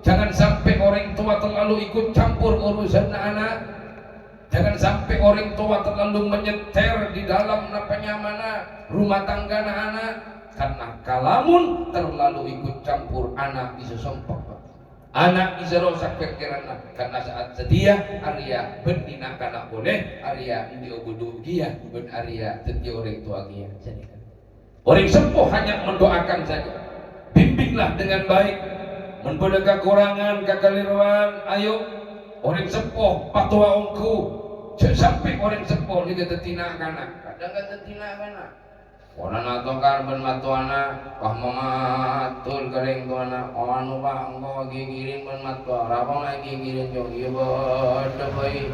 Jangan sampai orang tua terlalu ikut campur urusan anak. Jangan sampai orang tua terlalu menyeter di dalam rumah tangga anak. Karena kalamun terlalu ikut campur anak bisa sompok. Anak bisa rosak pikiran. Karena saat setia Arya bendina kana boleh Arya ini obodo gia ben Arya setia orang tua gia. Orang sepuh hanya mendoakan saja. Bimbinglah dengan baik. Menboleh kekurangan, kekeliruan, ayo orang sepuh patua ongku. Sampai orang sepuh ni kata tina kana. Kadang kata tina kana. Orang atau karban matuana, pah mamatul kering tuana. Anu pah engkau gigirin ban matua. Rapang lagi gigirin jong. Iya bodoh boy.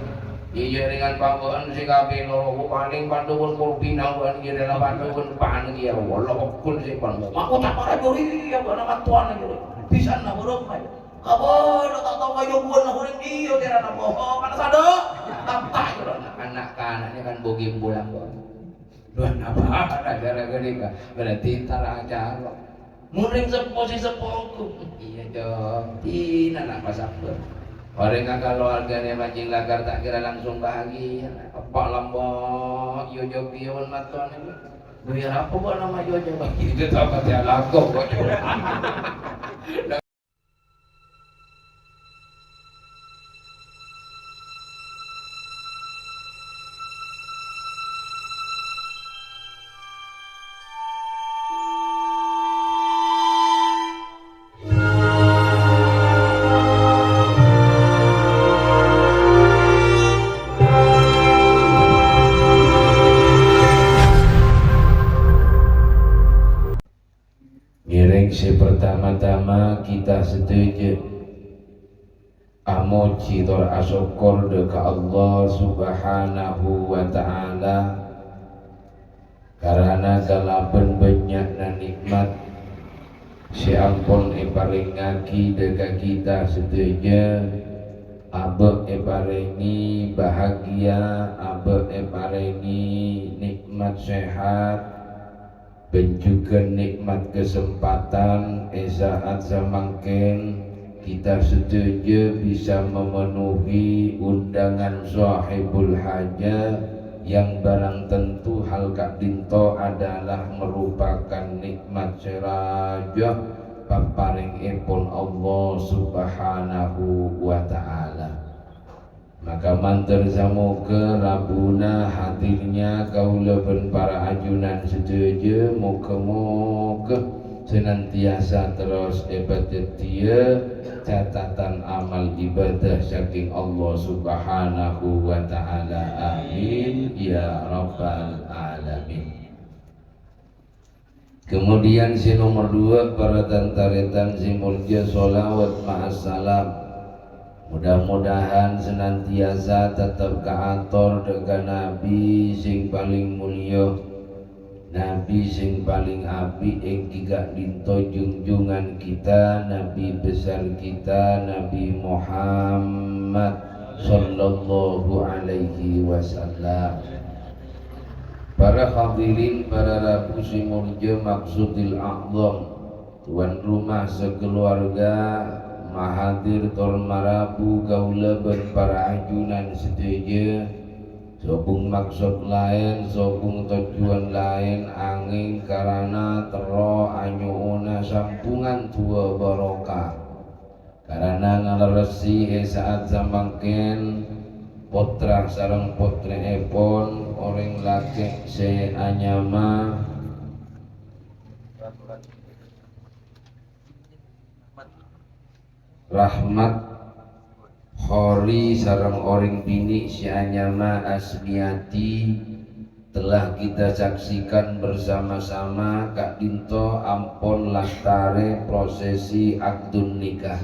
Iya dengan panggoan si kapi loro paling pandungan pulpinauan dia dalam pandungan pan dia walau pun si pan. Aku tak pernah juri ya bana matuan gitu. Bisa na buruk mai. Kabol tak tahu kayu buan na kuring dia tira na bohong kana sado. Tak gitu anak-anaknya kan bogi bulan kok. Duan apa gara-gara ka berarti tar aja. Muring seposi sepongku. Iya dong. Tina nak pasapur. Orang kalau harganya mancing lagar tak kira langsung bahagia. Apa lambok yojo pion matuan ini. Biar apa buat nama yojo bagi itu tak kata lagu. Pertama-tama kita setuju amoji tor asyukur deka Allah subhanahu wa ta'ala karena kalaben banyak na nikmat si ampun paringaki deka kita setuju abe paringi bahagia abe paringi nikmat sehat dan juga nikmat kesempatan saat semangkin kita setuju bisa memenuhi undangan sahibul hajah yang barang tentu hal kak dinto adalah merupakan nikmat serajah paparing ipun Allah subhanahu wa ta'ala. Maka mantar samoga rabuna hadirnya kaula ben para ajunan setuju moga-moga senantiasa terus ibadat dia catatan amal ibadah saking Allah subhanahu wa ta'ala amin ya rabbal alamin. Kemudian si nomor 2 para tantaritan si mulja sholawat ma'assalam. Mudah-mudahan senantiasa tetap kaator dengan Nabi sing paling mulia, Nabi sing paling api ing gigak dinto junjungan kita, Nabi besar kita, Nabi Muhammad sallallahu alaihi wasallam. Para hadirin, para rabu simulja maksudil a'zam, tuan rumah sekeluarga mahadir tol marabu gaula berpara ajunan setuju sobung maksud lain sobung tujuan lain angin karena tero anyuna sampungan tua barokah karena ngaleresi saat zamangken potra sarang potre epon orang laki se anyama Rahmat Khori sarang orang bini si Anyama Asmiati telah kita saksikan bersama-sama Kak Dinto ampun lastare prosesi akdun nikah.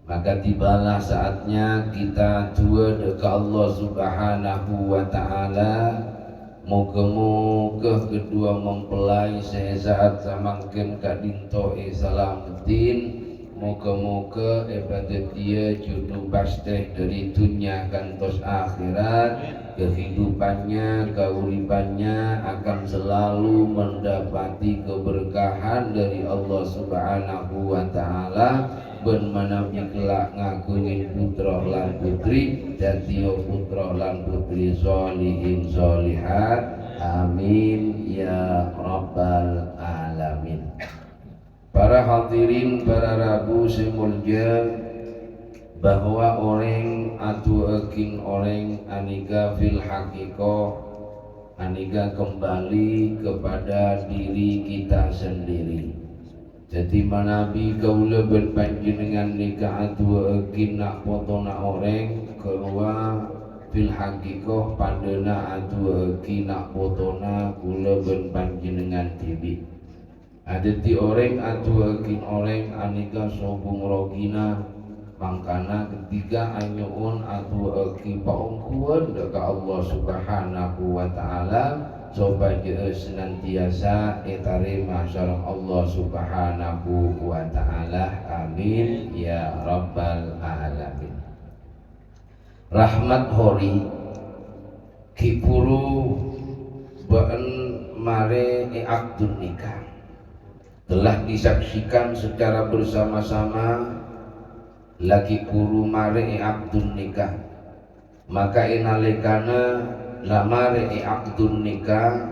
Maka tibalah saatnya kita dua dekat Allah subhanahu wa ta'ala. Moga-moga kedua mempelai sesaat samangken Kak Dinto salamuddin. Moga-moga ibadat dia jodoh pasteh dari dunia kantos akhirat. Kehidupannya, keuripannya akan selalu mendapati keberkahan dari Allah subhanahu wa ta'ala. ben manapi kelak ngagungin putra lan putri dadiya putra lan putri sholihin sholihat. Amin ya rabbal alamin. Para hadirin, para rabu semulja, bahwa orang atuakin orang aniga fil hakiko, aniga kembali kepada diri kita sendiri. Jadi manabi kaula berpanjenengan nikah atuakin nak potona orang keluar fil hakiko pandena atuakin nak potona kula berpanjenengan tibi. Ada ti orang atuakin orang aniga sobung rogina. Mangkana ketiga anyuun atuakin paungkuan dekat Allah Subhanahu wa ta'ala supaya senantiasa etare masyarakat Allah Subhanahu wa ta'ala. Amin ya rabbal alamin. Rahmat hori kipuru ba'en mare akdun nikah telah disaksikan secara bersama-sama lagi kuru mare akdun nikah, maka inalikana lamare akdun nikah,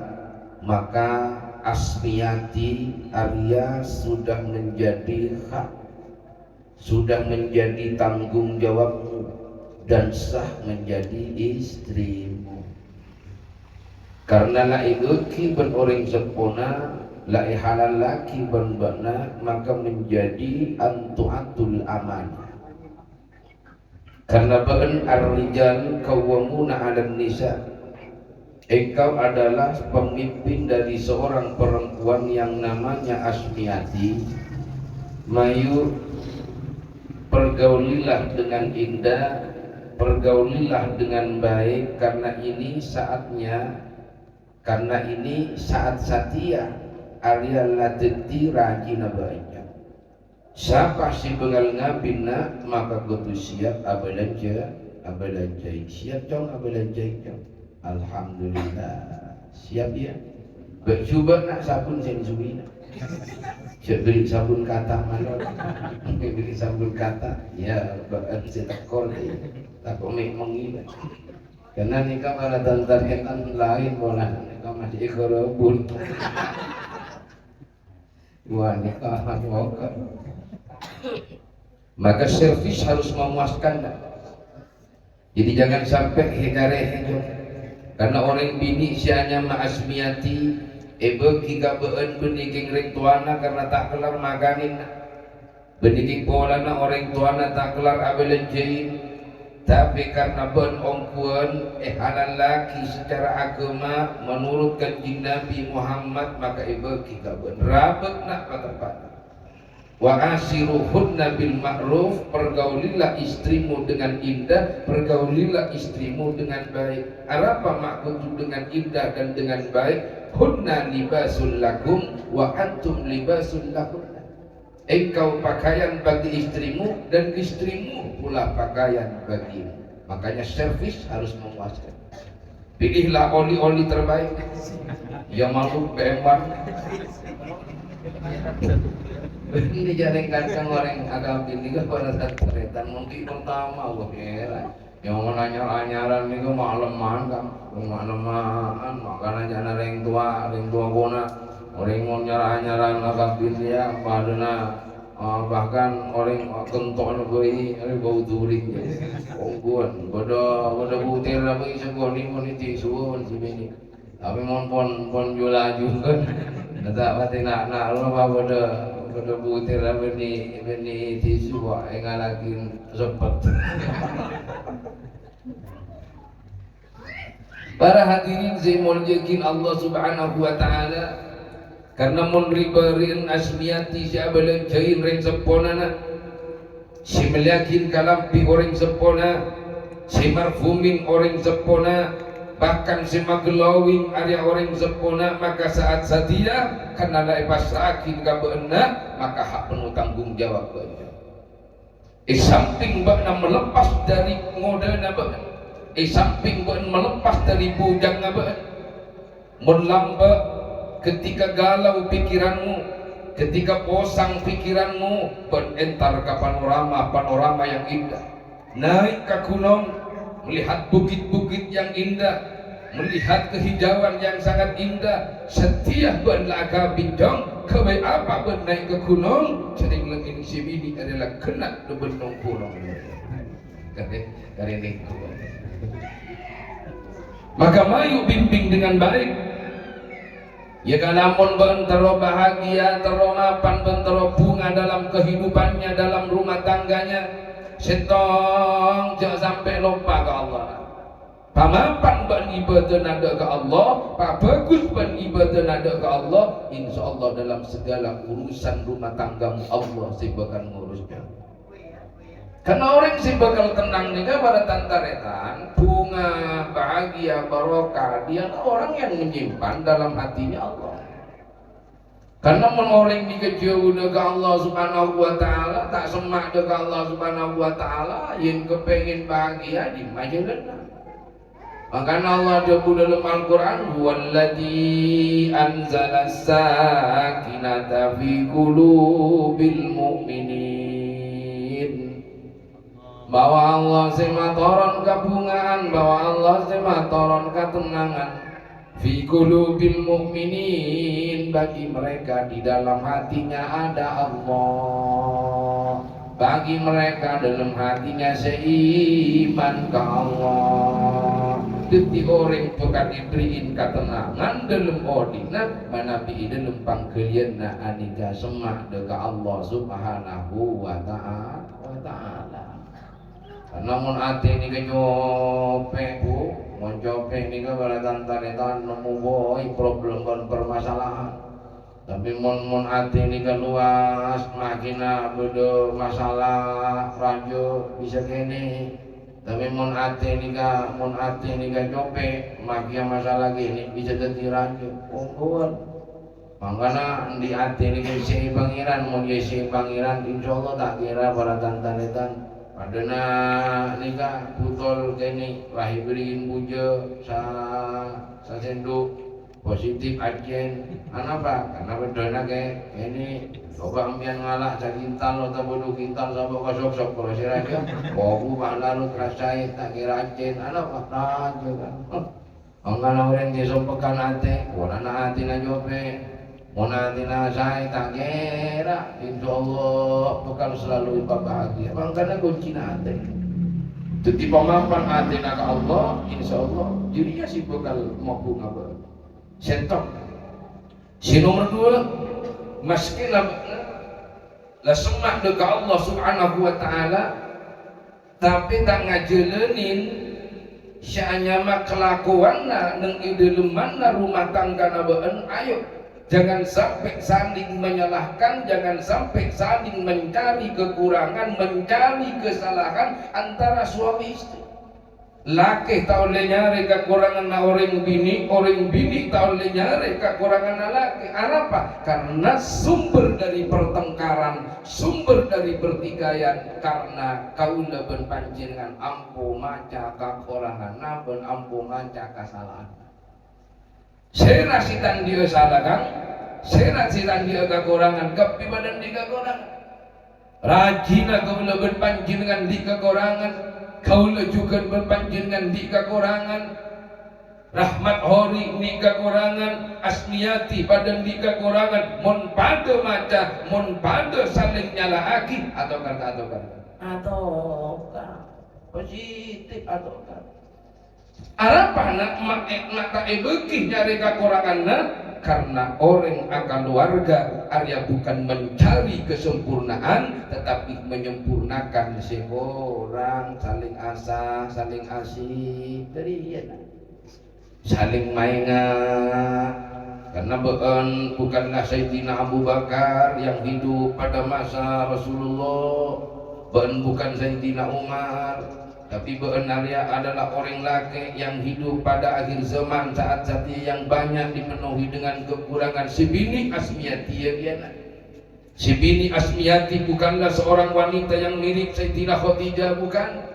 maka asmiyati Arya sudah menjadi hak, sudah menjadi tanggung jawabmu dan sah menjadi istrimu. Karena lai eki ben orang sempurna, lai halal laki ben bana, maka menjadi antuatul amanah. Karena ba'an ar-rijal qawwamuna 'alan nisa, engkau adalah pemimpin dari seorang perempuan yang namanya Asmiyati. Mayu, pergaulilah dengan indah, pergaulilah dengan baik, karena ini saatnya, karena ini saat satia Arya lateti rajina baiknya. Siapa si bengal ngabina maka kudu siap abalanja siap dong abalanja dong. Alhamdulillah siap ya. Coba nak sabun sensubina. Beli sabun kata mana? Beli sabun kata ya bahan setakor tak komik mengibat. Karena nikah pada tantarkan lain bola nikah masih ikhробun. Wah nikah kan. Maka servis harus memuaskan. Jadi jangan sampai hekare. Karena orang bini sianya ma'asmiyati ebe kika beun beniking ring tuana karena tak kelar maganin. Beniking polana orang tuana tak kelar abelenjain. Tapi karena beun ongkuan halal laki secara agama menurut kanjeng Nabi Muhammad, maka ebe kika beun rabet nak patah-patah. Wa asiruhunna bil ma'ruf, pergaulilah istrimu dengan indah, pergaulilah istrimu dengan baik. Apa maksud dengan indah dan dengan baik? Hunna libasul lakum wa antum libasul lahunna. Engkau pakaian bagi istrimu dan istrimu pula pakaian bagimu. Makanya servis harus memuaskan. Pilihlah oli-oli terbaik. Ya malu bembar. Ini jaringkan orang agak ini ke pada saat keretan mungkin pertama gue kira yang mau nanya-nanyaran ini ke makleman kan, makleman makanya jangan orang tua guna orang mau nyarah-nyaran agak ini ya padana bahkan orang kenton gue ini bau during ongguan bodoh butir apa isu gue ini tisuan sini tapi mau pon jual juga tak pati nak lo apa bodoh butir apa ni tisu wah engalakin sepet. Para hadirin zimuljakin Allah Subhanahu wa ta'ala, karena mun ribarin asmiyati siapa lencain ring sempona, si meliakin kalampi orang sempona, si marfumin orang sempona, bahkan si magelawing area orang sempona, maka saat satia karena lepas sakin kabeena maka hak penuh tanggung jawab banyak. Samping bakna melepas dari modalna bakna, samping bakna melepas dari bujangna bakna, melamba ketika galau pikiranmu, ketika posang pikiranmu berentar ke panorama yang indah, naik ke gunung melihat bukit-bukit yang indah, melihat kehijauan yang sangat indah. Setiap berlaga bidang kebaik apa bernaik ke gunung sering lagi sibini adalah kena benung pulang karena maka mayu bimbing dengan baik. Ya kalamun bentero bahagia, tero mapan, bentero bunga dalam kehidupannya, dalam rumah tangganya, setong jangan sampai lupa ke Allah. Pamapan ban ibadah nada ke Allah, pak bagus ban ibadah nada ke Allah, insya Allah dalam segala urusan rumah tanggamu Allah sih bakal ngurusnya. Karena orang sih bakal tenang nih pada tantaretan, bunga, bahagia, barokah, dia orang yang menyimpan dalam hatinya Allah. Karena orang dikejauh dengan Allah Subhanahu wa Ta'ala, tak semak dengan Allah Subhanahu wa Ta'ala, yang kepengen bahagia di majalah. Makanya Allah jawab dalam Al-Quran, Huwaladzi anzala sakinata fi qulubil mu'minin. Bahwa Allah sematoron kabungaan, bahwa Allah sematoron ketenangan fi qulubil mu'minin, bagi mereka di dalam hatinya ada Allah, bagi mereka dalam hatinya seiman ke Allah. Deti orang pekan diberiin ketenangan dalam ordina manabi dalam pangkelianna anika semak deka Allah Subhanahu wa ta'ala. Namun ati ni kenyope bu, moncope ni ke beratan tanetan nemu boy problem kon permasalahan. Tapi mon ati ni luas makina bedo masalah rajo bisa kene. Tapi mon ati ni ka cope makia masalah gini bisa jadi rajo. Ongkol. Makanya di ati ni ka si pangeran, mon si pangeran insyaallah tak kira beratan tanetan. Padana nika putol kene lahir beriin puja sa senduk positif ajen anapa karena bedana ke ini coba ambian ngalah sa kintal atau bodoh kintal sa baka sok-sok kalau siranya bogu lalu terasai tak kira ajen anapa rajo kan angkana orang disompakan ate wala na ate na jope mona ate na say tak kira insyaallah bakal selalu bahagia makanya kunci na ate jadi pemapan ate na ke Allah insyaallah dirinya sih bakal mampu ngabar sentok. Si nomor 2 meski la semak dekat Allah Subhanahu wa Ta'ala tapi tak ngajelenin syanya mak kelakuanna neng idelemanna rumah tangga nabeun. Ayo jangan sampai saling menyalahkan, jangan sampai saling mencari kekurangan, mencari kesalahan antara suami istri. Laki tak boleh nyari kekurangan na orang bini tak boleh nyari kekurangan na laki. Kenapa? Karena sumber dari pertengkaran, sumber dari pertikaian karena kaula ben panjenengan ampu maca kekurangan na ben ampu maca kesalahan. Sera sitan dia salah kang, sera sitan dia kekurangan, kepi badan dia kekurangan. Rajina kaula ben panjenengan di kekurangan. Kaulah juga berpanjenengan di kekurangan, rahmat hori di kekurangan, asmiyati pada di kekurangan, mon pada maca, mon pada saling nyalaaki atau positif atau apa nak tak ebeki nyari kekurangan karena orang akan keluarga Arya bukan mencari kesempurnaan tetapi menyempurnakan seorang saling asah, saling asih dari saling mainan. Karena bukanlah Sayyidina Abu Bakar yang hidup pada masa Rasulullah, bukan Sayyidina Umar, tapi Arya adalah orang laki yang hidup pada akhir zaman saat yang banyak dipenuhi dengan kekurangan. Sibini Asmiyati ya biana. Sibini Asmiyati bukanlah seorang wanita yang mirip Sayyidina Khadijah, bukan.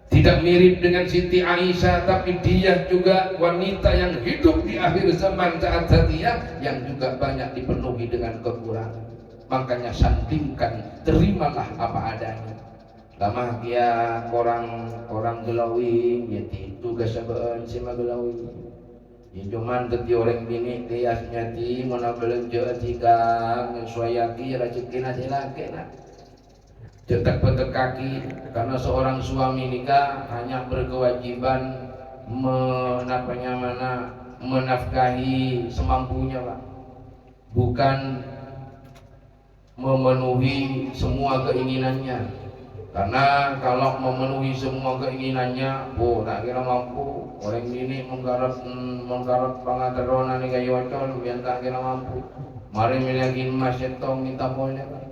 Tidak mirip dengan Siti Aisyah, tapi dia juga wanita yang hidup di akhir zaman saat Satiyah yang juga banyak dipenuhi dengan kekurangan. Makanya sandingkan, terimalah apa adanya. Lama dia orang gelawing, ya tugas sabaan sima gelawing. Ya cuman teti orang bini tiasnya ti mana belanja tigang suayaki racikin hasilake nak. Cetak petek kaki karena seorang suami nikah hanya berkewajiban menafkahi semampunya Pak, bukan memenuhi semua keinginannya. Karena kalau memenuhi semua keinginannya, tak kira mampu. Orang ini menggarap pangateronan ni kayu acol, biar tak kira mampu. Mari milagin mas setong minta boleh Pak.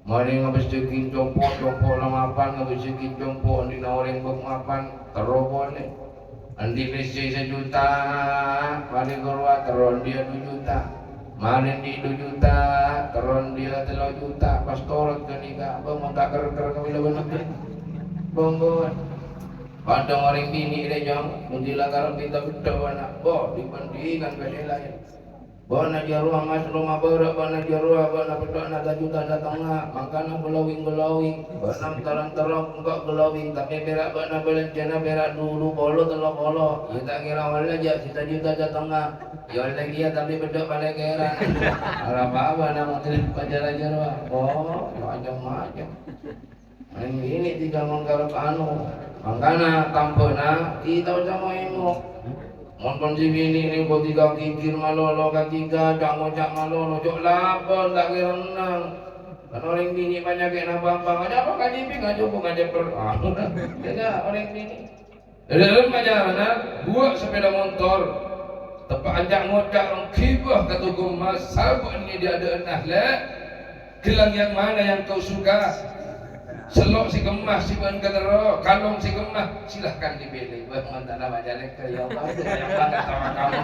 Mari ngabisukin compok lamapan, ngabisukin compok di nawaring mapan terus boleh. Andi lisi 1 juta, mari keluar teron dia 2 juta. Mari di 2 juta, teron dia 3 juta. Pas torot ke nikah, bang tak ker kawila benar. Bonggon. Padang orang bini dia jam, muntilah karang kita betul anak. Bo dibandingkan ke lain. Bana jaruah mas rumah berak, bana jaruah, bana pedok nak juta datang nak, makana gelawing, bana terang enggak gelawing, tapi berak bana belencana berak dulu bolo telok bolo, ya tak kira wala aja juta datang nak, ya lagi ya tapi pedok pada kira, apa nama tulis pajar jaruah, oh macam-macam, ini tiga menggarap anu, makana tampona kita sama emo. Monton si bini ni kau tiga kikir malolo ketiga cak ngocak malolo cok lapar tak kira menang. Kan orang bini banyak kena bambang aja apa kaji pi ngaju pun ngaju per. Jadi orang bini. Dalam ajaran buat sepeda motor tepat anjak ngocak orang kibah kata gumas sabun ni dia ada nahla. Gelang yang mana yang kau suka? Selok si gemas si ban kadero, kalung si gemas silahkan dipilih. Buat mantana bajalek ke ya apa yang banget sama kamu.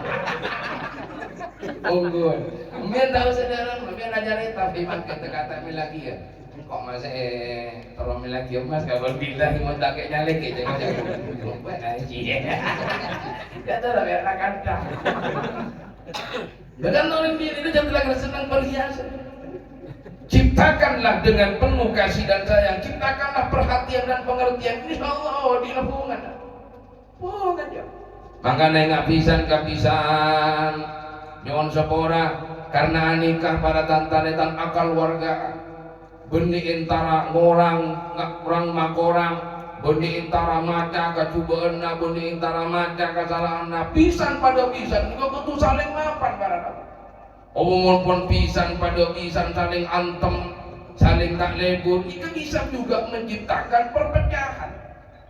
Unggul. Mungkin tahu saudara, mungkin ajarin tapi kata-kata lagi ya. Kok mas tolong lagi mas kabar bilang mau tak kayak nyalek ya jangan. Buat aja. Ya tahu lah biar kata. Bahkan orang bini itu jangan lagi senang perhiasan. Ciptakanlah dengan penuh kasih dan sayang. Ciptakanlah perhatian dan pengertian. Insya Allah di hubungan. Bukan ya. Maka nengak pisan nyon sepora karena nikah para tantanetan akal warga. Benih intara ngorang orang makorang. Benih intara maca kacubaan na benih intara maca kesalahan na pisan pada pisan. Juga betul saling mapan para tantan. Omong pun pisan pada pisan saling antem, saling tak lebur, itu bisa juga menciptakan perpecahan.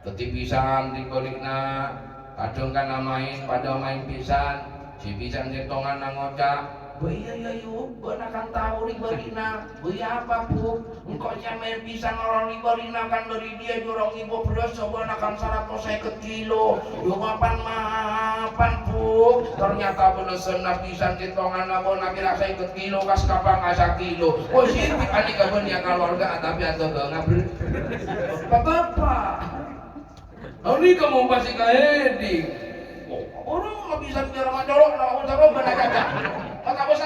Ketik pisan dibalikna, kadang kan namain pada main pisan, si pisan setongan nangocak. Baya yuk, benakan tahu ribarina, baya apa bu? Engkau main pisang orang ribarina kan dari dia jorong ibu beras, benakan 150 kilo. Yuk mapan bu? Ternyata bener senap pisang cetongan nabo nabi rasa ikut kilo kas kapang asa kilo. Oh sih, adik kapan ya keluarga tapi atau nggak ber? Apa? Ini kamu pasti kaeding. Orang nggak bisa bicara macam nak usah benar kata. Maka bos.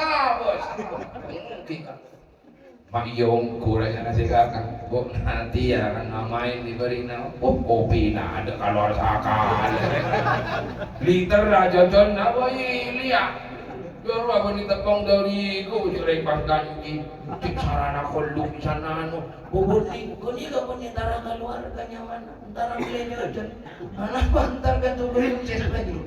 Mak Yong kurang nasi kakak. Bok nanti ya kan ngamain diberi nama. Oh kopi nak ada kalau sakal. Liter aja John apa lihat. Juru apa ni tepung dari ku jurek pas ganji. Cik sarana koluk sana anu. Bubuli kuni ka pun antara keluarganya mana? Antara milenya John. Anak bantar kan tu belum cek lagi.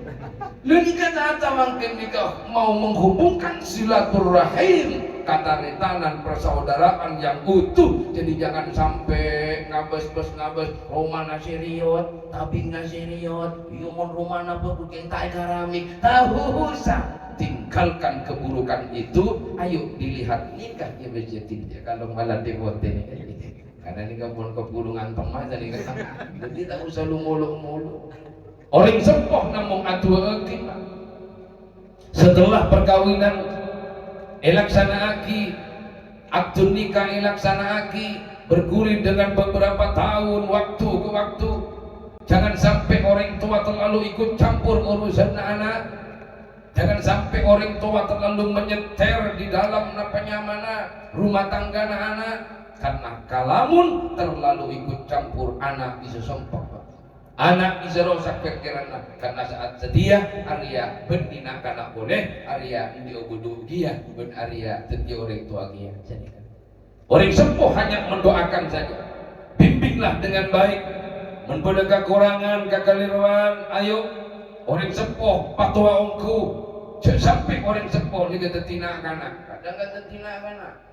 Lu nikah tak mungkin nikah mau menghubungkan silaturahim kata retanan persaudaraan yang utuh. Jadi jangan sampai ngabes romana seriot tapi nggak seriot. Yumon romana berbukin tak keramik tahu usah. Tinggalkan keburukan itu, ayo dilihat nikah ya bejetin ya kalau malah devote nih karena ini pun kebulungan teman jadi jadi tak usah lu mulu orang sempoh namun atua kita setelah perkawinan elaksanaaki akad nikah elaksanaaki bergulir dengan beberapa tahun waktu ke waktu jangan terlalu ikut campur urusan anak. Jangan sampai orang tua terlalu menyeter di dalam rumah tangga anak, karena kalamun terlalu ikut campur anak bisa sompok, anak bisa rosak pikiran, karena saat setia Arya bendina kana boleh Arya di obudu dia ben Arya setia orang tua dia. Orang sepuh hanya mendoakan saja, bimbinglah dengan baik, menbeda kekurangan kekeliruan, ayo orang sepuh patua ongku. Sampai orang sepuh ni kata tina kana, kadang kata tina kana.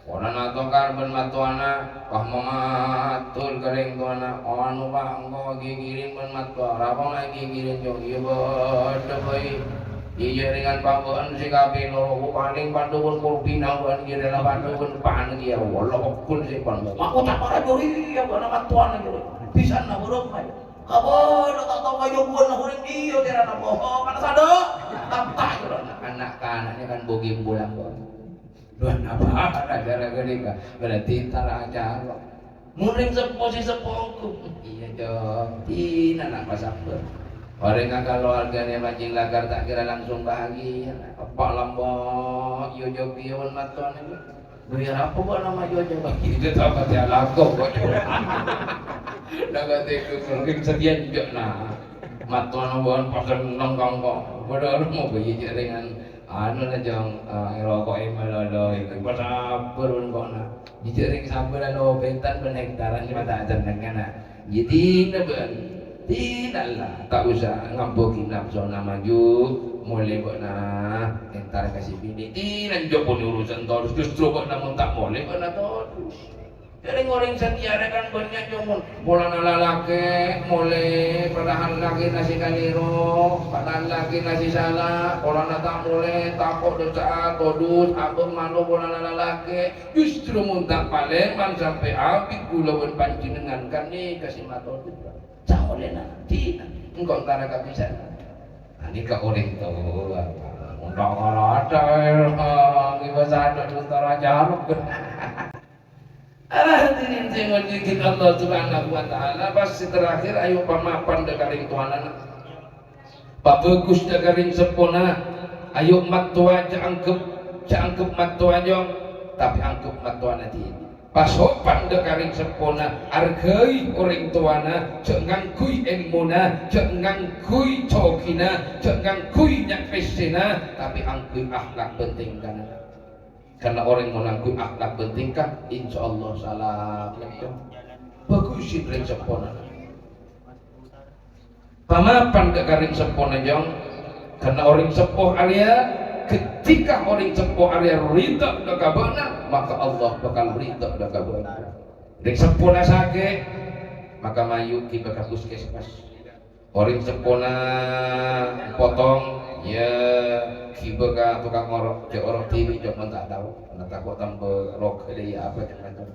Orang nato karben matuana, kah mamatul kering tuana, anu bah engkau gigirin ben matua, rabang lagi gigirin jong, iya bodoh boy. Iya dengan panggoan si kapi noro, paling pandu pun kurpina pun dia dalam pandu pun pan dia, walau pun si pan. Aku tak pernah juri, ya bukan matuan lagi, bisa nak buruk mai. Kabo, tak tahu kayu buan nak kuring dia, dia nak bohong, mana sado? Tak jual anak-anaknya kan bogi bulan kok. Luan apa? Gara-gara ni kah? Berarti tar aja. Muring seposi sepongku. Iya jom. Tina nak masak ber. Orang keluarganya mancing lagar tak kira langsung bahagia. Apa lambok? Yo jokion matuan itu. Biar apa buat nama Jojo bagi itu tak kata lagu kok. Dah kata itu mungkin setia juga nah. Matuan bukan pasang nongkong kok. Padahal mau beli dengan anu lah jong rokok emalolo itu pasapur pun kok nak. Jering sampur anu bentan ben hektaran cuma tak jenengan nak. Jadi neben tidaklah tak usah ngambokin nafsu maju mulai buat nah entar kasih bini tidak jauh urusan terus justru buat namun tak boleh buat terus jadi ngoreng setia kan banyak jomun bola lalaki mulai perlahan lagi nasi kaliro perlahan lagi nasi salah bola tak mulai takut dosa todus abang malu bola lalaki justru muntah paleman sampai habis gula pancingan kan nih kasih matodus jangan boleh nanti engkau antara kebisan ini ke orang tu undang ada bahasa ada antara jaruk hadirin saya menjadikan Allah subhanahu wa ta'ala pasti terakhir ayo pamapan dekaring tuanan pabagus dekaring sepona ayo matua jangkep matua jong tapi angkep matua nanti pasopan dekaring sepona argai orang tuana jangan kui ilmuna jangan kui cokina jangan kui nyakesina tapi angkui akhlak penting karena orang menangkui akhlak penting kan insyaallah salam bagus sih dekaring sepona pamapan dekaring sepona jong karena orang sepuh Arya ketika orang sepuh Arya rida dakabana maka Allah bakal rida dakabana dek sempurna sakit maka mayu kita ke puskesmas orang sempurna potong ya kita ke tukang orok ke orang TV jangan tak tahu karena takut tambah rok dia apa macam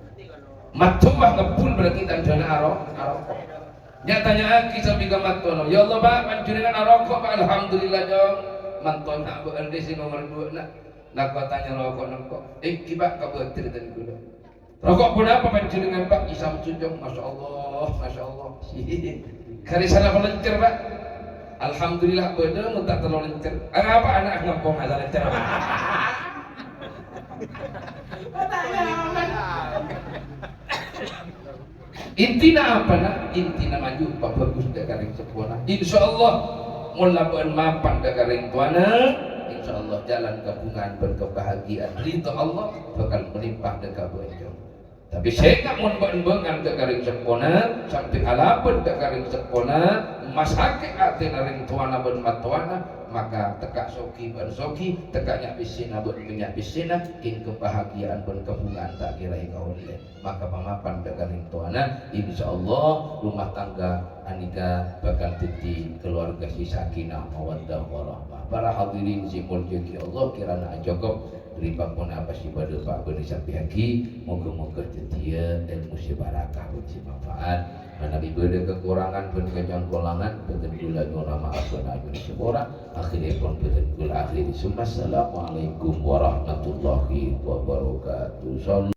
matuah ngepul berarti tanjana arok nyatanya aki sampai ke matuah ya Allah pak panjenengan arok pak alhamdulillah jong manton nak berende si nomor 2 nak tanya rokok nangkok kibak ka betir dan gula rokok pun apa panjenengan pak isam sujung masyaallah kali sana pelencer pak alhamdulillah beda mun tak terlalu lencer apa anak ngempong ada lencer intina apa nak intina maju pak bagus dekaring sepona insyaallah mulakan mapan dekaring tuana insyaallah jalan gabungan berkebahagiaan ridha Allah bakal melimpah dekaring tapi saya tak mau bengan dekaring sepona sampai alapan dekaring sepona masake ate naring tuana ben matuana maka tekak soki ben soki tekak nyapisina ben nyapisina ing kebahagiaan ben kebungan tak kira kau lihat maka pamapan dekaring tuana insyaallah rumah tangga anika bakal jadi keluarga si sakinah mawaddah warahmah para hadirin si mulyaki Allah kirana ajogok riba pun apa sih pada Pak Bani Sapihaki moga-moga setia ilmu si barakah uji manfaat mana bibada kekurangan pun kejangkolangan betul gula nura maaf dan ajun seborang akhirnya pun betul gula akhiri assalamualaikum warahmatullahi wabarakatuh.